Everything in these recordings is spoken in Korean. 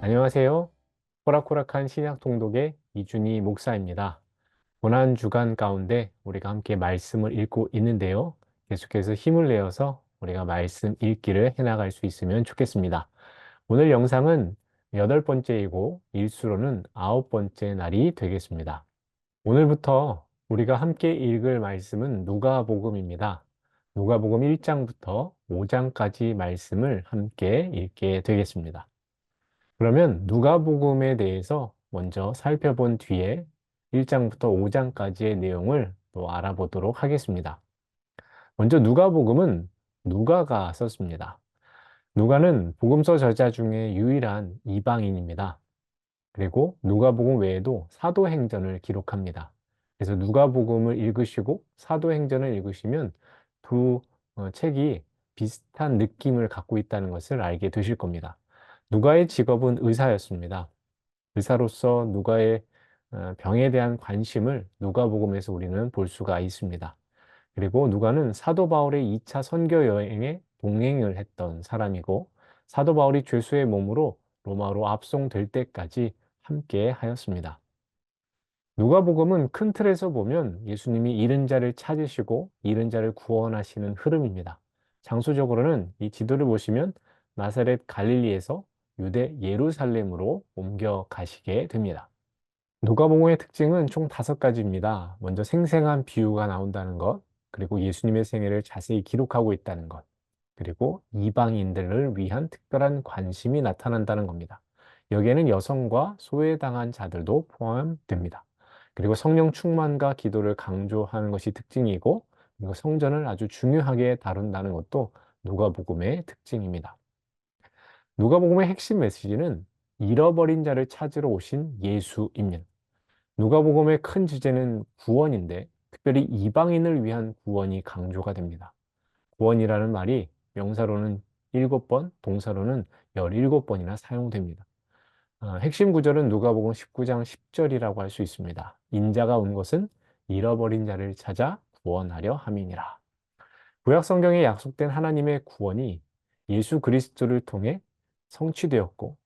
안녕하세요. 호락호락한 신약 통독의 이준희 목사입니다. 고난 주간 가운데 우리가 함께 말씀을 읽고 있는데요. 계속해서 힘을 내어서 우리가 말씀 읽기를 해나갈 수 있으면 좋겠습니다. 오늘 영상은 8번째이고 일수로는 9번째 날이 되겠습니다. 오늘부터 우리가 함께 읽을 말씀은 누가복음입니다. 누가복음 1장부터 5장까지 말씀을 함께 읽게 되겠습니다. 그러면 누가복음에 대해서 먼저 살펴본 뒤에 1장부터 5장까지의 내용을 또 알아보도록 하겠습니다. 먼저 누가복음은 누가가 썼습니다. 누가는 복음서 저자 중에 유일한 이방인입니다. 그리고 누가복음 외에도 사도행전을 기록합니다. 그래서 누가복음을 읽으시고 사도행전을 읽으시면 두 책이 비슷한 느낌을 갖고 있다는 것을 알게 되실 겁니다. 누가의 직업은 의사였습니다. 의사로서 누가의 병에 대한 관심을 누가복음에서 우리는 볼 수가 있습니다. 그리고 누가는 사도 바울의 2차 선교 여행에 동행을 했던 사람이고 사도 바울이 죄수의 몸으로 로마로 압송될 때까지 함께 하였습니다. 누가복음은 큰 틀에서 보면 예수님이 잃은 자를 찾으시고 잃은 자를 구원하시는 흐름입니다. 장소적으로는 이 지도를 보시면 나사렛 갈릴리에서 유대 예루살렘으로 옮겨가시게 됩니다. 누가복음의 특징은 총 5가지입니다. 먼저 생생한 비유가 나온다는 것, 그리고 예수님의 생애를 자세히 기록하고 있다는 것, 그리고 이방인들을 위한 특별한 관심이 나타난다는 겁니다. 여기에는 여성과 소외당한 자들도 포함됩니다. 그리고 성령 충만과 기도를 강조하는 것이 특징이고, 그리고 성전을 아주 중요하게 다룬다는 것도 누가복음의 특징입니다. 누가복음의 핵심 메시지는 잃어버린 자를 찾으러 오신 예수입니다. 누가복음의 큰 주제는 구원인데 특별히 이방인을 위한 구원이 강조가 됩니다. 구원이라는 말이 명사로는 7번, 동사로는 17번이나 사용됩니다. 핵심 구절은 누가복음 19장 10절이라고 할 수 있습니다. 인자가 온 것은 잃어버린 자를 찾아 구원하려 함이니라. 구약 성경에 약속된 하나님의 구원이 예수 그리스도를 통해 성취되었고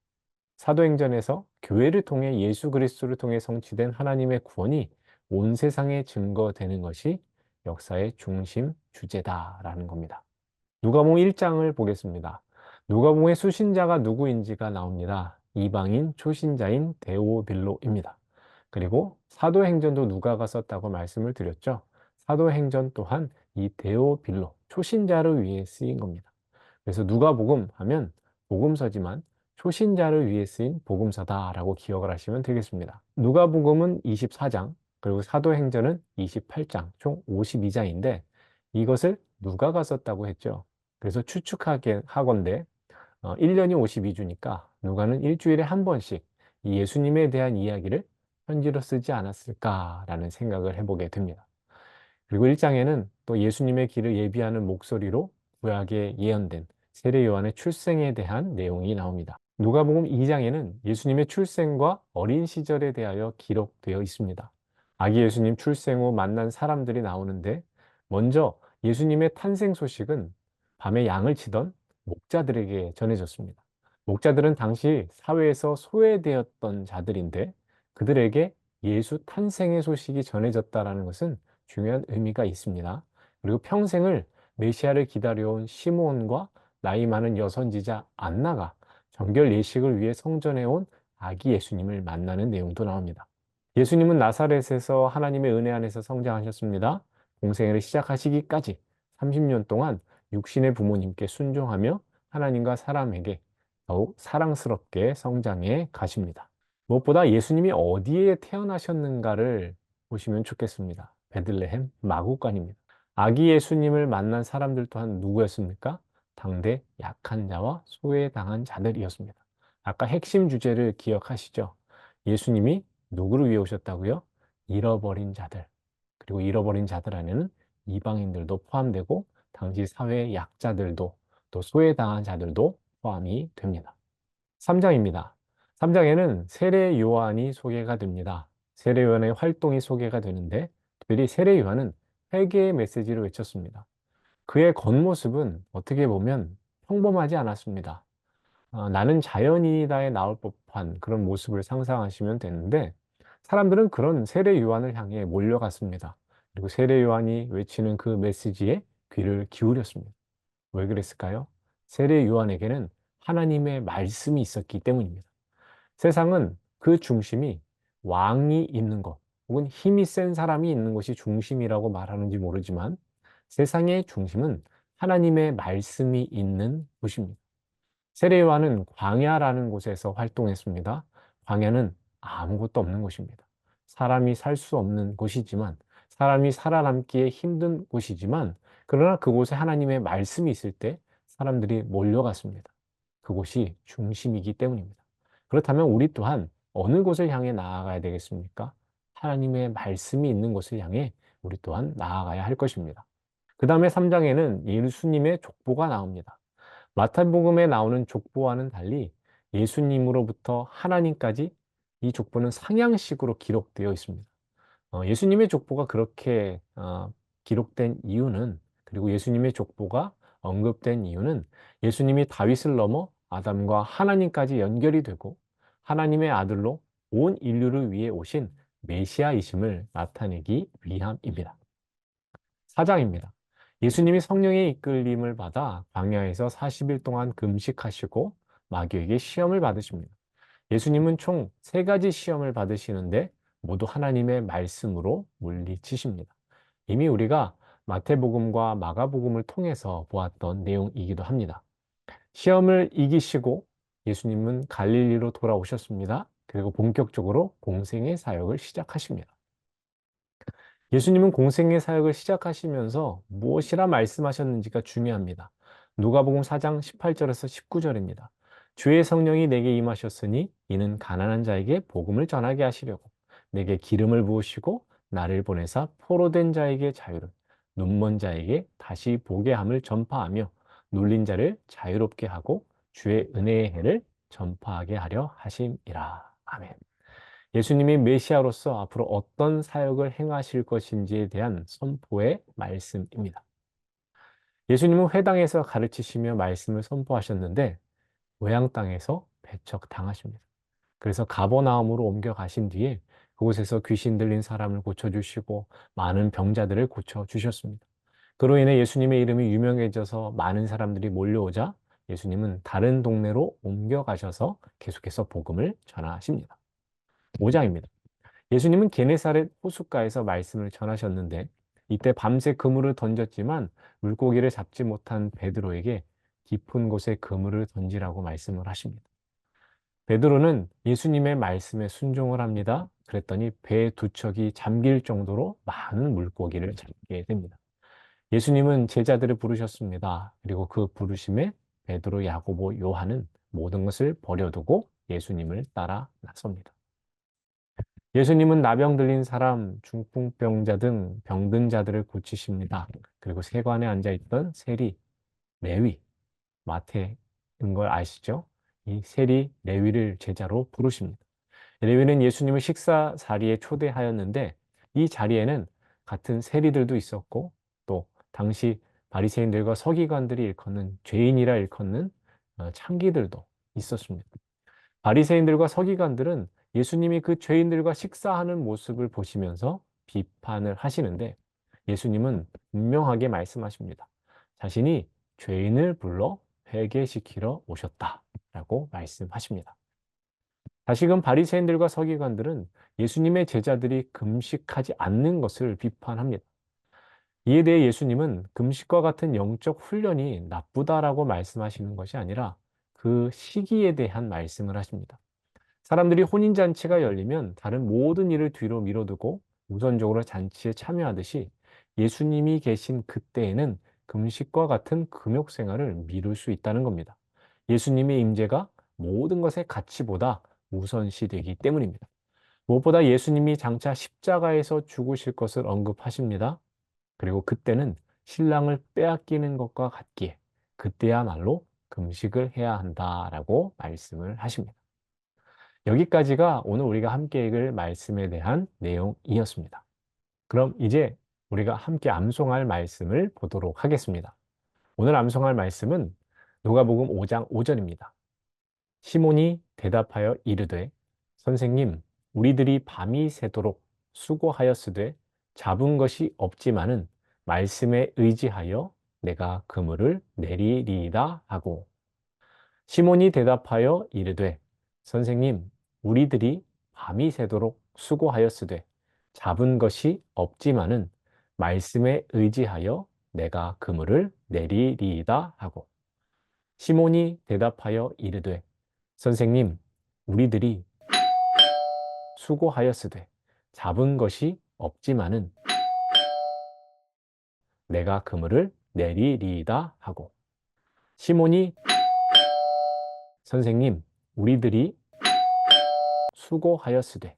사도행전에서 교회를 통해 예수 그리스도를 통해 성취된 하나님의 구원이 온 세상에 증거되는 것이 역사의 중심 주제다라는 겁니다. 누가복음 1장을 보겠습니다. 누가복음의 수신자가 누구인지가 나옵니다. 이방인 초신자인 데오빌로입니다. 그리고 사도행전도 누가가 썼다고 말씀을 드렸죠. 사도행전 또한 이 데오빌로 초신자를 위해 쓰인 겁니다. 그래서 누가복음 하면 복음서지만 초신자를 위해 쓰인 복음서다라고 기억을 하시면 되겠습니다. 누가복음은 24장, 그리고 사도행전은 28장, 총 52장인데 이것을 누가가 썼다고 했죠. 그래서 추측하게 하건대 1년이 52주니까 누가는 일주일에 한 번씩 이 예수님에 대한 이야기를 편지로 쓰지 않았을까라는 생각을 해보게 됩니다. 그리고 1장에는 또 예수님의 길을 예비하는 목소리로 구약에 예언된 세례 요한의 출생에 대한 내용이 나옵니다. 누가복음 2장에는 예수님의 출생과 어린 시절에 대하여 기록되어 있습니다. 아기 예수님 출생 후 만난 사람들이 나오는데 먼저 예수님의 탄생 소식은 밤에 양을 치던 목자들에게 전해졌습니다. 목자들은 당시 사회에서 소외되었던 자들인데 그들에게 예수 탄생의 소식이 전해졌다는 것은 중요한 의미가 있습니다. 그리고 평생을 메시아를 기다려온 시므온과 나이 많은 여선지자 안나가 정결 예식을 위해 성전에 온 아기 예수님을 만나는 내용도 나옵니다. 예수님은 나사렛에서 하나님의 은혜 안에서 성장하셨습니다. 공생애를 시작하시기까지 30년 동안 육신의 부모님께 순종하며 하나님과 사람에게 더욱 사랑스럽게 성장해 가십니다. 무엇보다 예수님이 어디에 태어나셨는가를 보시면 좋겠습니다. 베들레헴 마구간입니다. 아기 예수님을 만난 사람들 또한 누구였습니까? 당대 약한 자와 소외당한 자들이었습니다. 아까 핵심 주제를 기억하시죠? 예수님이 누구를 위해 오셨다고요? 잃어버린 자들. 그리고 잃어버린 자들 안에는 이방인들도 포함되고 당시 사회의 약자들도 또 소외당한 자들도 포함이 됩니다. 3장입니다. 3장에는 세례 요한이 소개가 됩니다. 세례 요한의 활동이 소개가 되는데 특별히 세례 요한은 회개의 메시지를 외쳤습니다. 그의 겉모습은 어떻게 보면 평범하지 않았습니다. 나는 자연인이다에 나올 법한 그런 모습을 상상하시면 되는데 사람들은 그런 세례 요한을 향해 몰려갔습니다. 그리고 세례 요한이 외치는 그 메시지에 귀를 기울였습니다. 왜 그랬을까요? 세례 요한에게는 하나님의 말씀이 있었기 때문입니다. 세상은 그 중심이 왕이 있는 것, 혹은 힘이 센 사람이 있는 것이 중심이라고 말하는지 모르지만 세상의 중심은 하나님의 말씀이 있는 곳입니다. 세례 요한은 광야라는 곳에서 활동했습니다. 광야는 아무것도 없는 곳입니다. 사람이 살 수 없는 곳이지만, 사람이 살아남기에 힘든 곳이지만, 그러나 그곳에 하나님의 말씀이 있을 때 사람들이 몰려갔습니다. 그곳이 중심이기 때문입니다. 그렇다면 우리 또한 어느 곳을 향해 나아가야 되겠습니까? 하나님의 말씀이 있는 곳을 향해 우리 또한 나아가야 할 것입니다. 그 다음에 3장에는 예수님의 족보가 나옵니다. 마태복음에 나오는 족보와는 달리 예수님으로부터 하나님까지 이 족보는 상향식으로 기록되어 있습니다. 예수님의 족보가 그렇게 기록된 이유는, 그리고 예수님의 족보가 언급된 이유는 예수님이 다윗을 넘어 아담과 하나님까지 연결이 되고 하나님의 아들로 온 인류를 위해 오신 메시아이심을 나타내기 위함입니다. 4장입니다. 예수님이 성령의 이끌림을 받아 광야에서 40일 동안 금식하시고 마귀에게 시험을 받으십니다. 예수님은 총 3가지 시험을 받으시는데 모두 하나님의 말씀으로 물리치십니다. 이미 우리가 마태복음과 마가복음을 통해서 보았던 내용이기도 합니다. 시험을 이기시고 예수님은 갈릴리로 돌아오셨습니다. 그리고 본격적으로 공생의 사역을 시작하십니다. 예수님은 공생의 사역을 시작하시면서 무엇이라 말씀하셨는지가 중요합니다. 누가복음 4장 18절에서 19절입니다. 주의 성령이 내게 임하셨으니 이는 가난한 자에게 복음을 전하게 하시려고 내게 기름을 부으시고 나를 보내사 포로된 자에게 자유를, 눈먼 자에게 다시 보게 함을 전파하며 눌린 자를 자유롭게 하고 주의 은혜의 해를 전파하게 하려 하심이라. 아멘. 예수님이 메시아로서 앞으로 어떤 사역을 행하실 것인지에 대한 선포의 말씀입니다. 예수님은 회당에서 가르치시며 말씀을 선포하셨는데 외양 땅에서 배척당하십니다. 그래서 가버나움으로 옮겨가신 뒤에 그곳에서 귀신 들린 사람을 고쳐주시고 많은 병자들을 고쳐주셨습니다. 그로 인해 예수님의 이름이 유명해져서 많은 사람들이 몰려오자 예수님은 다른 동네로 옮겨가셔서 계속해서 복음을 전하십니다. 5장입니다. 예수님은 게네사렛 호숫가에서 말씀을 전하셨는데 이때 밤새 그물을 던졌지만 물고기를 잡지 못한 베드로에게 깊은 곳에 그물을 던지라고 말씀을 하십니다. 베드로는 예수님의 말씀에 순종을 합니다. 그랬더니 배 2척이 잠길 정도로 많은 물고기를 잡게 됩니다. 예수님은 제자들을 부르셨습니다. 그리고 그 부르심에 베드로, 야고보, 요한은 모든 것을 버려두고 예수님을 따라 나섭니다. 예수님은 나병 들린 사람, 중풍병자 등 병든 자들을 고치십니다. 그리고 세관에 앉아있던 세리, 레위, 마태인 걸 아시죠? 이 세리, 레위를 제자로 부르십니다. 레위는 예수님을 식사 자리에 초대하였는데 이 자리에는 같은 세리들도 있었고 또 당시 바리새인들과 서기관들이 일컫는 죄인이라 일컫는 창기들도 있었습니다. 바리새인들과 서기관들은 예수님이 그 죄인들과 식사하는 모습을 보시면서 비판을 하시는데 예수님은 분명하게 말씀하십니다. 자신이 죄인을 불러 회개시키러 오셨다라고 말씀하십니다. 다시금 바리새인들과 서기관들은 예수님의 제자들이 금식하지 않는 것을 비판합니다. 이에 대해 예수님은 금식과 같은 영적 훈련이 나쁘다라고 말씀하시는 것이 아니라 그 시기에 대한 말씀을 하십니다. 사람들이 혼인잔치가 열리면 다른 모든 일을 뒤로 미뤄두고 우선적으로 잔치에 참여하듯이 예수님이 계신 그때에는 금식과 같은 금욕 생활을 미룰 수 있다는 겁니다. 예수님의 임재가 모든 것의 가치보다 우선시되기 때문입니다. 무엇보다 예수님이 장차 십자가에서 죽으실 것을 언급하십니다. 그리고 그때는 신랑을 빼앗기는 것과 같기에 그때야말로 금식을 해야 한다라고 말씀을 하십니다. 여기까지가 오늘 우리가 함께 읽을 말씀에 대한 내용이었습니다. 그럼 이제 우리가 함께 암송할 말씀을 보도록 하겠습니다. 오늘 암송할 말씀은 누가복음 5장 5절입니다. 시몬이 대답하여 이르되 선생님 우리들이 밤이 새도록 수고하였으되 잡은 것이 없지만은 말씀에 의지하여 내가 그물을 내리리이다 하고 시몬이 대답하여 이르되 선생님 우리들이 밤이 새도록 수고하였으되 잡은 것이 없지만은 말씀에 의지하여 내가 그물을 내리리이다 하고 시몬이 대답하여 이르되 선생님 우리들이 수고하였으되 잡은 것이 없지만은 내가 그물을 내리리이다 하고 시몬이 선생님 우리들이 수고하였으되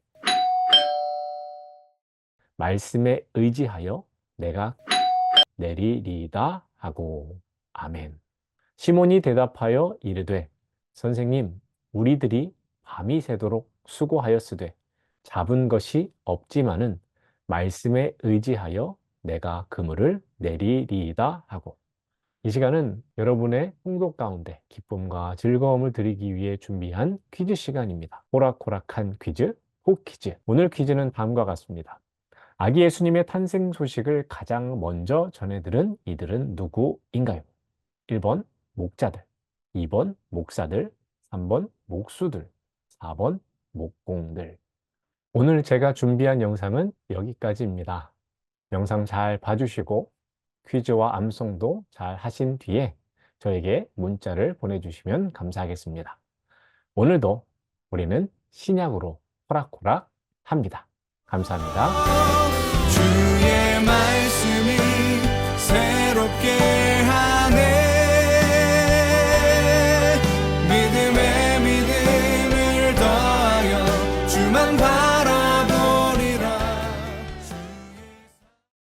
말씀에 의지하여 내가 내리리이다 하고 아멘. 시몬이 대답하여 이르되 선생님 우리들이 밤이 새도록 수고하였으되 잡은 것이 없지만은 말씀에 의지하여 내가 그물을 내리리이다 하고 이 시간은 여러분의 홍도 가운데 기쁨과 즐거움을 드리기 위해 준비한 퀴즈 시간입니다. 호락호락한 퀴즈, 호퀴즈. 오늘 퀴즈는 다음과 같습니다. 아기 예수님의 탄생 소식을 가장 먼저 전해들은 이들은 누구인가요? 1번 목자들, 2번 목사들, 3번 목수들, 4번 목공들. 오늘 제가 준비한 영상은 여기까지입니다. 영상 잘 봐주시고 퀴즈와 암송도 잘 하신 뒤에 저에게 문자를 보내주시면 감사하겠습니다. 오늘도 우리는 신약으로 호락호락 합니다. 감사합니다.